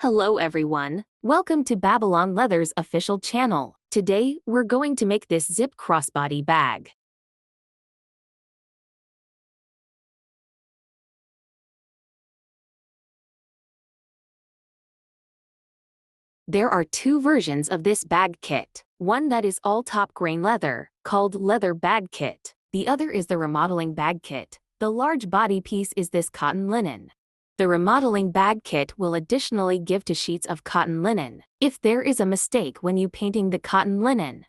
Hello everyone, welcome to Babylon Leather's official channel. Today, we're going to make this zip crossbody bag. There are two versions of this bag kit. One that is all top grain leather, called Leather Bag Kit. The other is the remodeling bag kit. The large body piece is this cotton linen. The remodeling bag kit will additionally give 2 sheets of cotton linen, if there is a mistake when you painting the cotton linen.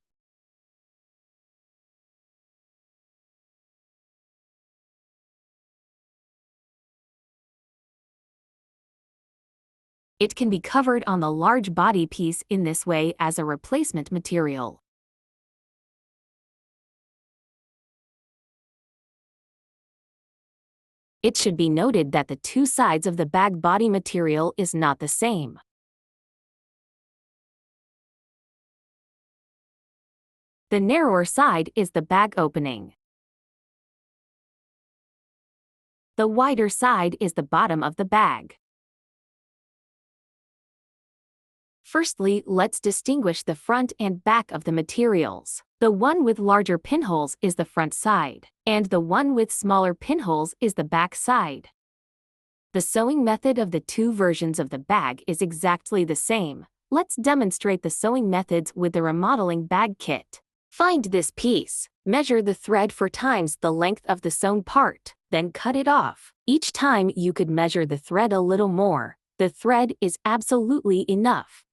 It can be covered on the large body piece in this way as a replacement material. It should be noted that the two sides of the bag body material is not the same. The narrower side is the bag opening. The wider side is the bottom of the bag. Firstly, let's distinguish the front and back of the materials. The one with larger pinholes is the front side, and the one with smaller pinholes is the back side. The sewing method of the two versions of the bag is exactly the same. Let's demonstrate the sewing methods with the remodeling bag kit. Find this piece, measure the thread 4 times the length of the sewn part, then cut it off. Each time you could measure the thread a little more. The thread is absolutely enough.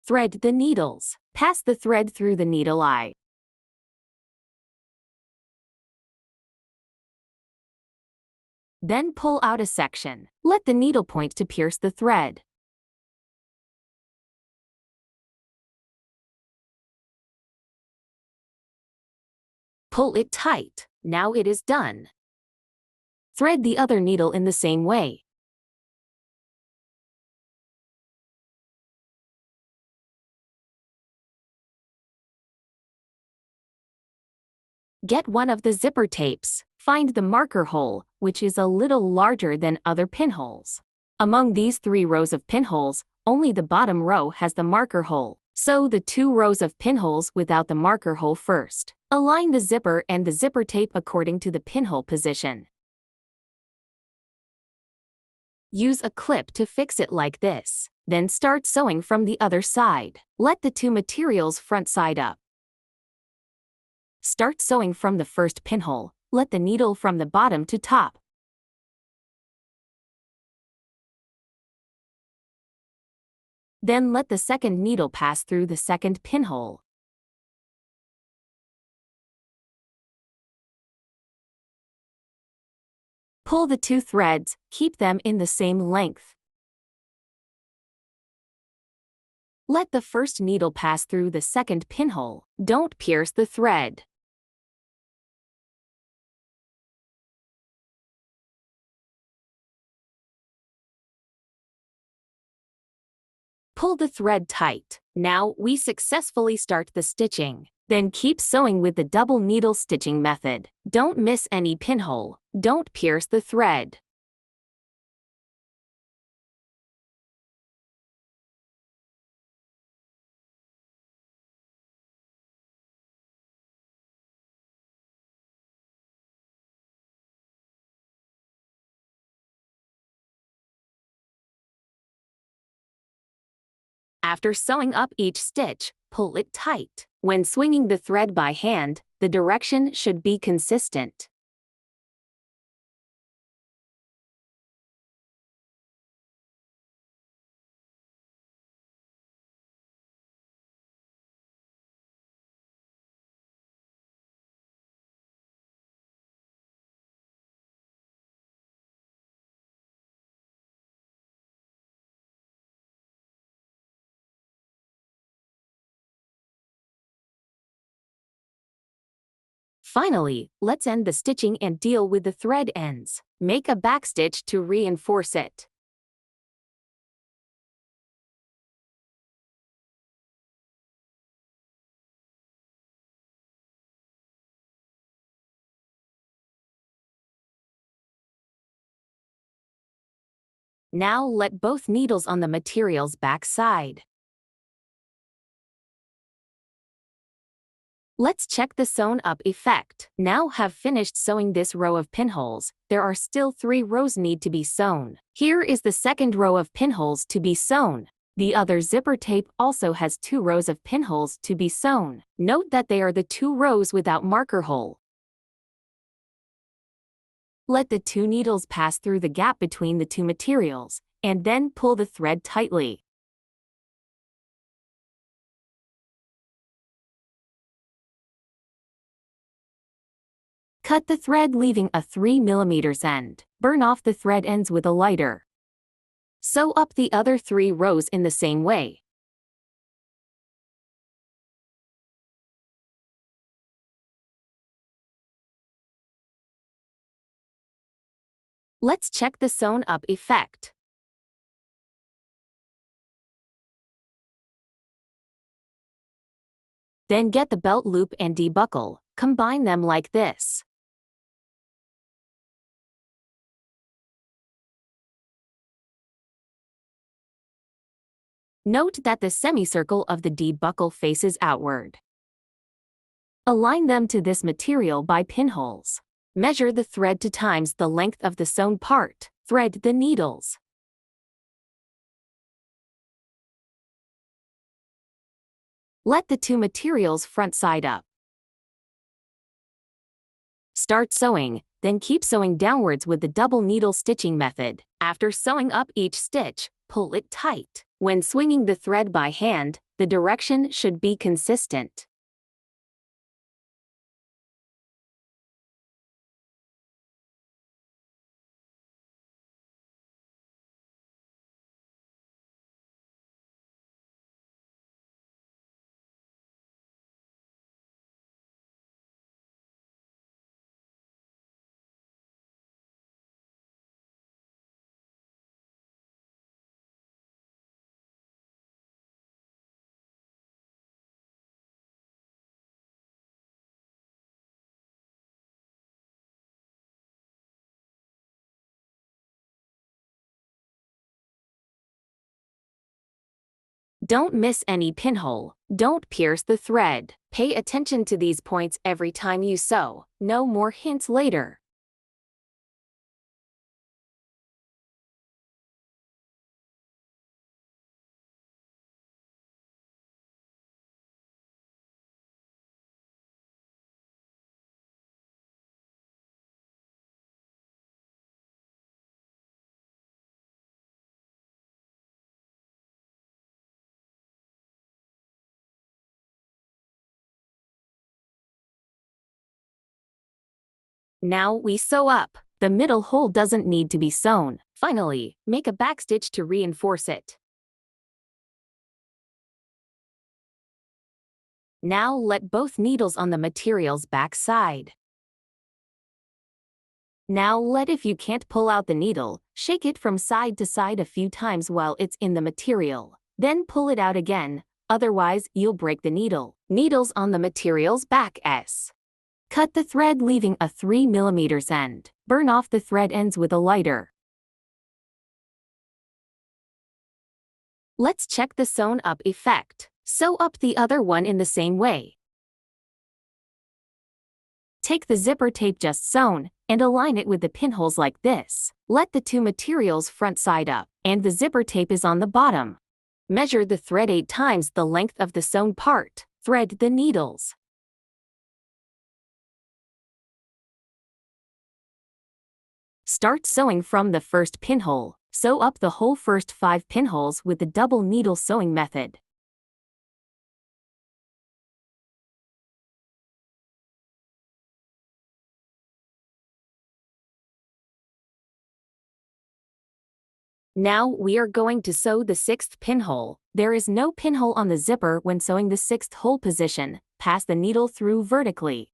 Thread the needles. Pass the thread through the needle eye. Then pull out a section. Let the needle point to pierce the thread. Pull it tight. Now it is done. Thread the other needle in the same way. Get one of the zipper tapes. Find the marker hole, which is a little larger than other pinholes. Among these 3 rows of pinholes, only the bottom row has the marker hole. Sew the 2 rows of pinholes without the marker hole first. Align the zipper and the zipper tape according to the pinhole position. Use a clip to fix it like this. Then start sewing from the other side. Let the 2 materials front side up. Start sewing from the first pinhole. Let the needle from the bottom to top. Then let the second needle pass through the second pinhole. Pull the 2 threads, keep them in the same length. Let the first needle pass through the second pinhole. Don't pierce the thread. Pull the thread tight. Now we successfully start the stitching. Then keep sewing with the double needle stitching method. Don't miss any pinhole. Don't pierce the thread. After sewing up each stitch, pull it tight. When swinging the thread by hand, the direction should be consistent. Finally, let's end the stitching and deal with the thread ends. Make a backstitch to reinforce it. Now let both needles on the material's back side. Let's check the sewn up effect. Now have finished sewing this row of pinholes. There are still 3 rows need to be sewn. Here is the second row of pinholes to be sewn. The other zipper tape also has 2 rows of pinholes to be sewn. Note that they are the 2 rows without marker hole. Let the 2 needles pass through the gap between the 2 materials, and then pull the thread tightly. Cut the thread leaving a 3 mm end. Burn off the thread ends with a lighter. Sew up the other 3 rows in the same way. Let's check the sewn up effect. Then get the belt loop and debuckle. Combine them like this. Note that the semicircle of the debuckle faces outward. Align them to this material by pinholes. Measure the thread to times the length of the sewn part. Thread the needles. Let the 2 materials front side up. Start sewing, then keep sewing downwards with the double needle stitching method. After sewing up each stitch, pull it tight. When swinging the thread by hand, the direction should be consistent. Don't miss any pinhole. Don't pierce the thread. Pay attention to these points every time you sew. No more hints later. Now we sew up. The middle hole doesn't need to be sewn. Finally, make a backstitch to reinforce it. Now let both needles on the material's back side. Now let if you can't pull out the needle, shake it from side to side a few times while it's in the material. Then pull it out again, otherwise you'll break the needle. Needles on the material's back S. Cut the thread leaving a 3 mm end. Burn off the thread ends with a lighter. Let's check the sewn up effect. Sew up the other one in the same way. Take the zipper tape just sewn, and align it with the pinholes like this. Let the 2 materials front side up, and the zipper tape is on the bottom. Measure the thread 8 times the length of the sewn part. Thread the needles. Start sewing from the first pinhole. Sew up the whole first 5 pinholes with the double needle sewing method. Now we are going to sew the 6th pinhole. There is no pinhole on the zipper when sewing the 6th hole position. Pass the needle through vertically.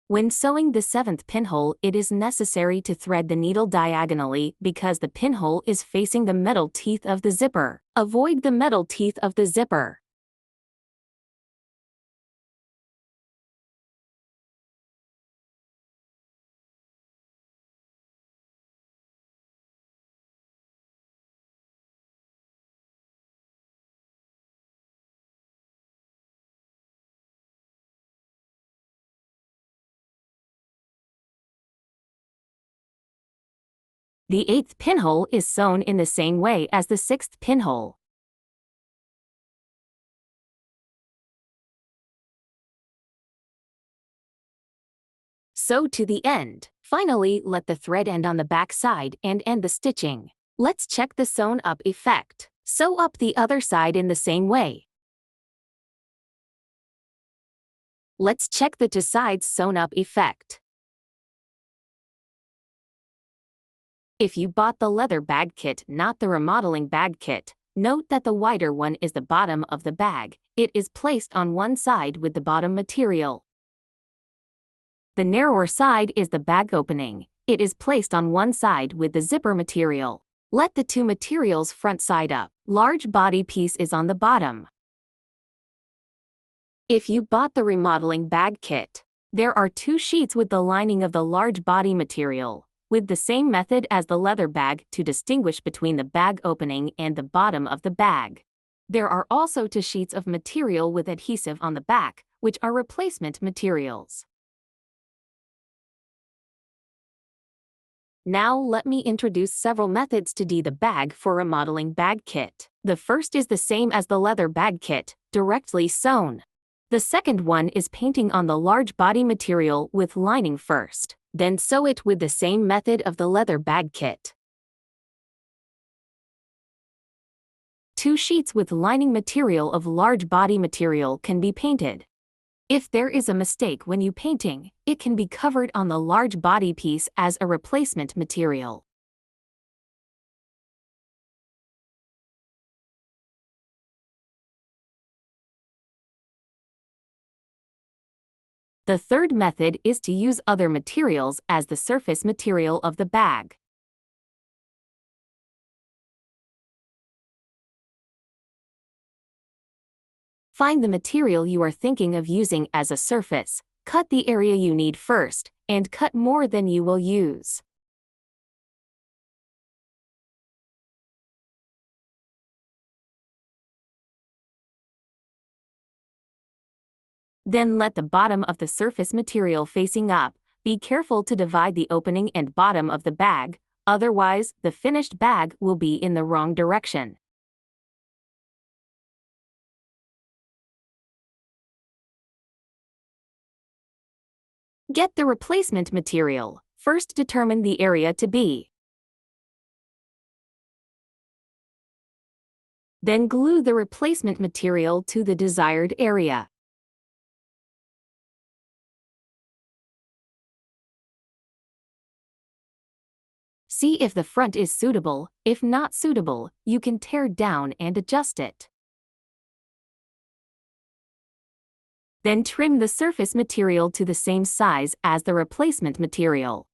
When sewing the 7th pinhole, it is necessary to thread the needle diagonally because the pinhole is facing the metal teeth of the zipper. Avoid the metal teeth of the zipper. The 8th pinhole is sewn in the same way as the 6th pinhole. Sew to the end. Finally, let the thread end on the back side and end the stitching. Let's check the sewn up effect. Sew up the other side in the same way. Let's check the two sides sewn up effect. If you bought the leather bag kit, not the remodeling bag kit, note that the wider one is the bottom of the bag. It is placed on one side with the bottom material. The narrower side is the bag opening. It is placed on one side with the zipper material. Let the two materials front side up. Large body piece is on the bottom. If you bought the remodeling bag kit, there are two sheets with the lining of the large body material, with the same method as the leather bag to distinguish between the bag opening and the bottom of the bag. There are also two sheets of material with adhesive on the back, which are replacement materials. Now let me introduce several methods to do the bag for remodeling bag kit. The first is the same as the leather bag kit, directly sewn. The second one is painting on the large body material with lining first, then sew it with the same method of the leather bag kit. Two sheets with lining material of large body material can be painted. If there is a mistake when you painting, it can be covered on the large body piece as a replacement material. The third method is to use other materials as the surface material of the bag. Find the material you are thinking of using as a surface, cut the area you need first, and cut more than you will use. Then let the bottom of the surface material facing up. Be careful to divide the opening and bottom of the bag, otherwise the finished bag will be in the wrong direction. Get the replacement material. First determine the area to be. Then glue the replacement material to the desired area. See if the front is suitable. If not suitable, you can tear down and adjust it. Then trim the surface material to the same size as the replacement material.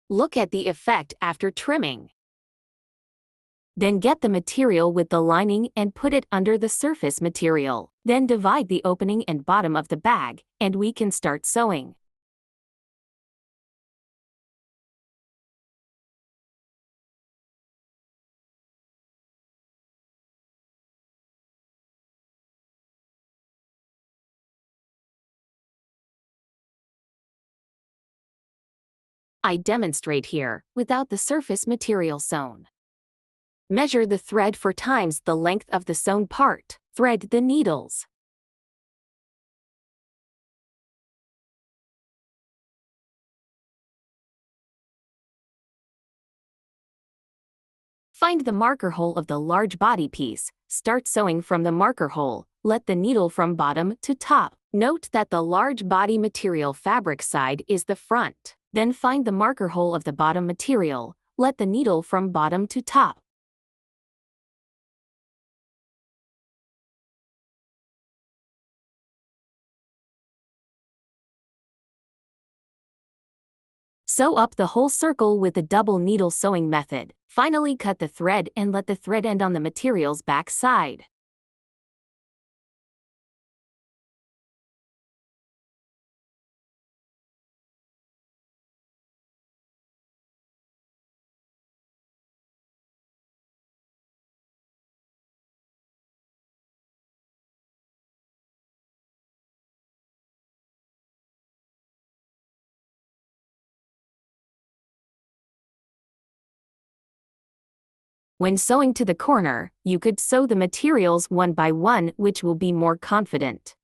Look at the effect after trimming. Then get the material with the lining and put it under the surface material. Then divide the opening and bottom of the bag, and we can start sewing. I demonstrate here, without the surface material sewn. Measure the thread 4 times the length of the sewn part. Thread the needles. Find the marker hole of the large body piece. Start sewing from the marker hole. Let the needle from bottom to top. Note that the large body material fabric side is the front. Then find the marker hole of the bottom material. Let the needle from bottom to top. Sew up the whole circle with the double needle sewing method. Finally, cut the thread and let the thread end on the material's back side. When sewing to the corner, you could sew the materials one by one, which will be more confident.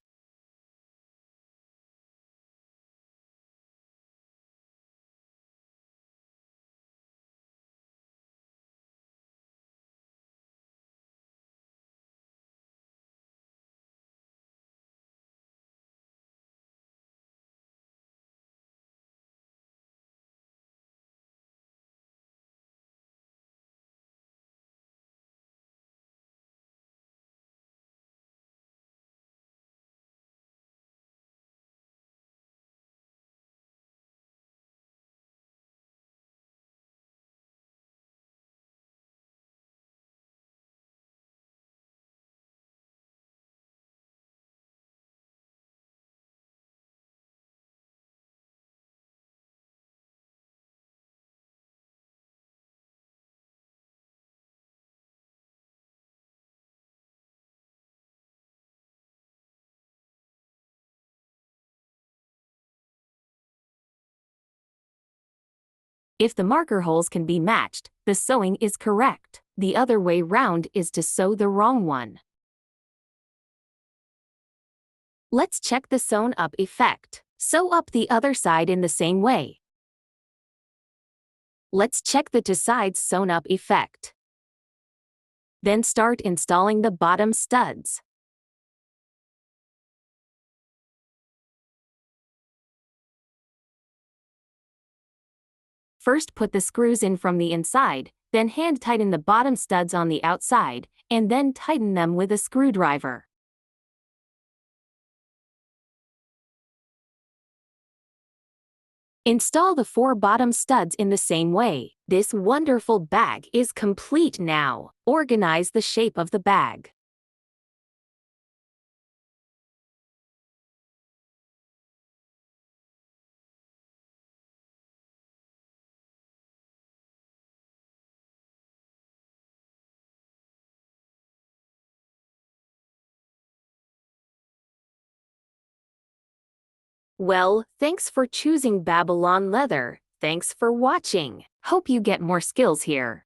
If the marker holes can be matched, the sewing is correct. The other way round is to sew the wrong one. Let's check the sewn up effect. Sew up the other side in the same way. Let's check the two sides sewn up effect. Then start installing the bottom studs. First, put the screws in from the inside, then hand tighten the bottom studs on the outside, and then tighten them with a screwdriver. Install the 4 bottom studs in the same way. This wonderful bag is complete now. Organize the shape of the bag. Well, thanks for choosing Babylon Leather. Thanks for watching. Hope you get more skills here.